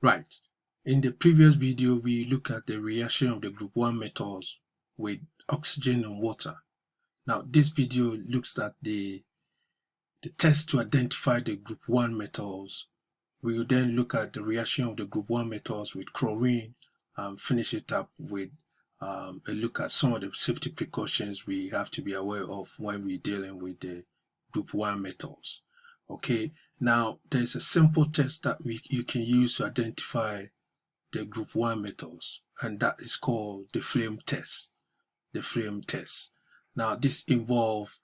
Right. In the previous video, we looked at the reaction of the group 1 metals with oxygen and water. Now, this video looks at the test to identify the group 1 metals. We will then look at the reaction of the group 1 metals with chlorine and finish it up with a look at some of the safety precautions we have to be aware of when we're dealing with the group 1 metals. Okay, now there's a simple test that you can use to identify the group 1 metals, and that is called the flame test. The flame test. Now this involves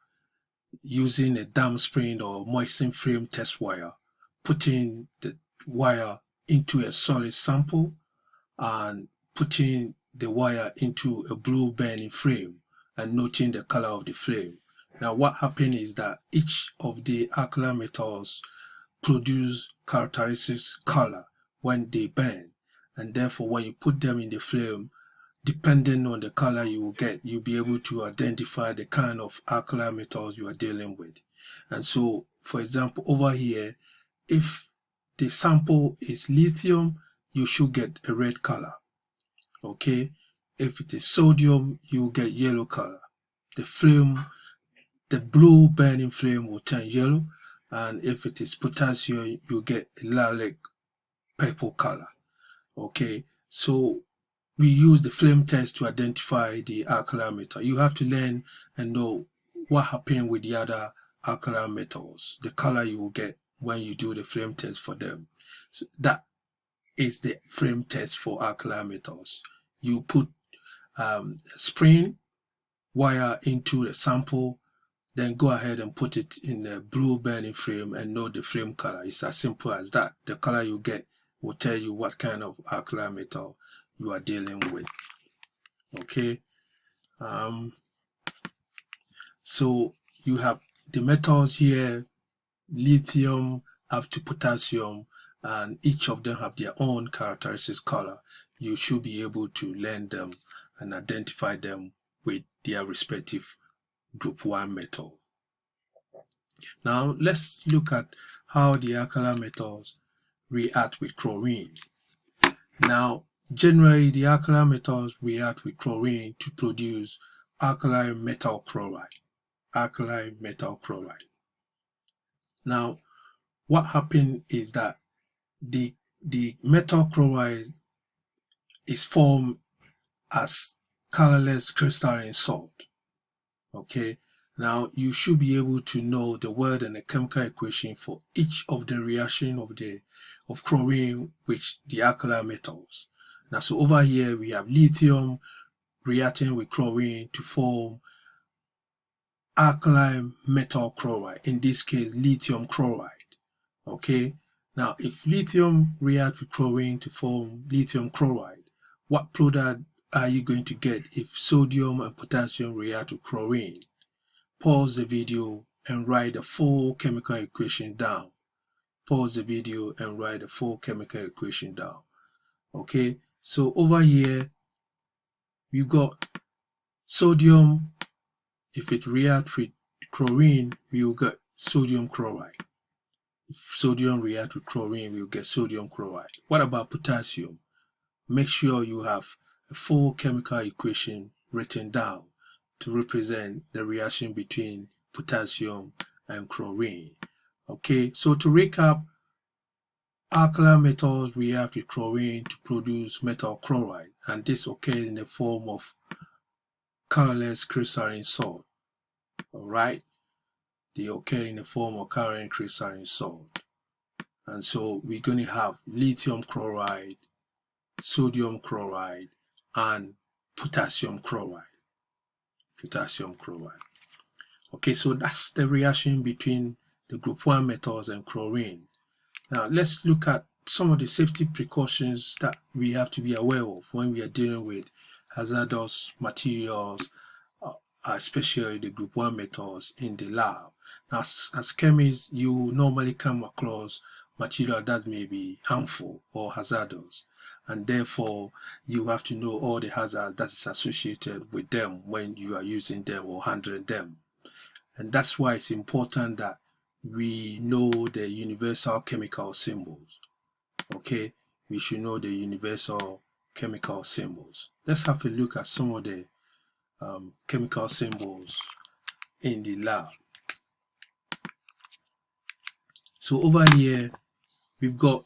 using a damp spring or moistened flame test wire, putting the wire into a solid sample and putting the wire into a blue burning flame and noting the color of the flame. Now what happens is that each of the alkali metals produce characteristic color when they burn, and therefore when you put them in the flame, depending on the color you will get, you'll be able to identify the kind of alkali metals you are dealing with. And so, for example, over here, if the sample is lithium, you should get a red color. Okay, if it is sodium, you get yellow color. The flame, the blue burning flame will turn yellow, and if it is potassium, you get a lilac purple color. Okay, so we use the flame test to identify the alkali metal. You have to learn and know what happened with the other alkali metals, the color you will get when you do the flame test for them. So that is the flame test for alkali metals. You put a spring wire into the sample, then go ahead and put it in a blue burning flame and know the flame color. It's as simple as that. The color you get will tell you what kind of alkali metal you are dealing with. Okay, so you have the metals here, lithium up to potassium, and each of them have their own characteristic color. You should be able to learn them and identify them with their respective group 1 metal. Now let's look at how the alkali metals react with chlorine. Now generally the alkali metals react with chlorine to produce alkali metal chloride. Alkali metal chloride. Now what happens is that the metal chloride is formed as colorless crystalline salt. Okay, now you should be able to know the word and the chemical equation for each of the reaction of chlorine with the alkali metals. Now so over here we have lithium reacting with chlorine to form alkali metal chloride, in this case lithium chloride. Okay, now if lithium reacts with chlorine to form lithium chloride, what product are you going to get if sodium and potassium react with chlorine? Pause the video and write the full chemical equation down. Pause the video and write the full chemical equation down. Okay, so over here we've got sodium. If it reacts with chlorine, we will get sodium chloride. If sodium reacts with chlorine, we will get sodium chloride. What about potassium? Make sure you have a full chemical equation written down to represent the reaction between potassium and chlorine. Okay, so to recap, alkali metals react with chlorine to produce metal chloride, and this occurs in the form of colorless crystalline salt. Alright, they occur in the form of colorless crystalline salt. And so we're going to have lithium chloride, sodium chloride, and potassium chloride. Potassium chloride. Okay, so that's the reaction between the group 1 metals and chlorine. Now let's look at some of the safety precautions that we have to be aware of when we are dealing with hazardous materials, especially the group 1 metals in the lab. Now, as chemists, you normally come across material that may be harmful or hazardous, and therefore you have to know all the hazards that is associated with them when you are using them or handling them. And that's why it's important that we know the universal chemical symbols. Okay, we should know the universal chemical symbols. Let's have a look at some of the chemical symbols in the lab. So over here, we've got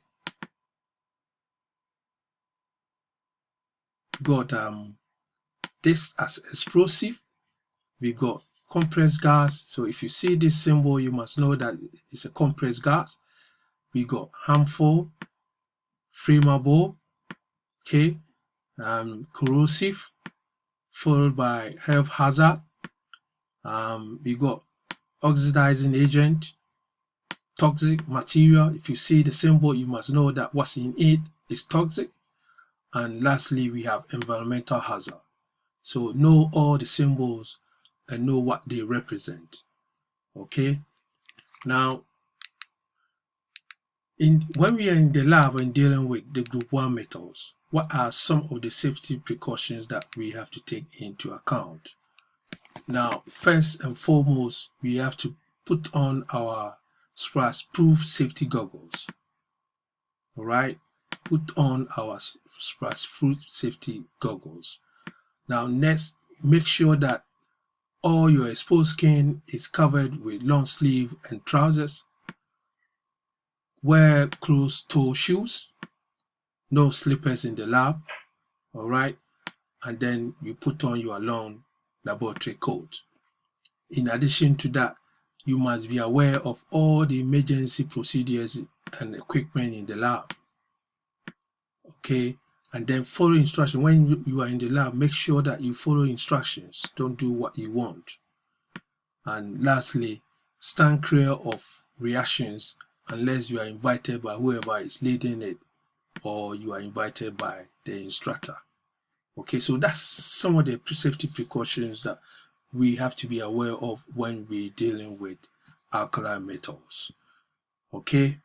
this as explosive. We've got compressed gas. So if you see this symbol, you must know that it's a compressed gas. We got harmful, flammable, okay, corrosive, followed by health hazard. We got oxidizing agent, toxic material. If you see the symbol, you must know that what's in it is toxic. And lastly, we have environmental hazard. So know all the symbols and know what they represent. Okay. Now, when we are in the lab and dealing with the group 1 metals, what are some of the safety precautions that we have to take into account? Now, first and foremost, we have to put on our splash-proof safety goggles. All right, put on our splash-proof safety goggles. Now, next, make sure that all your exposed skin is covered with long sleeve and trousers. Wear closed-toe shoes, no slippers in the lab. All right, and then you put on your long laboratory coat. In addition to that, you must be aware of all the emergency procedures and equipment in the lab. Okay, and then follow instructions. When you are in the lab, make sure that you follow instructions. Don't do what you want. And lastly, stand clear of reactions unless you are invited by whoever is leading it or you are invited by the instructor. Okay, so that's some of the safety precautions that we have to be aware of when we're dealing with alkali metals. Okay,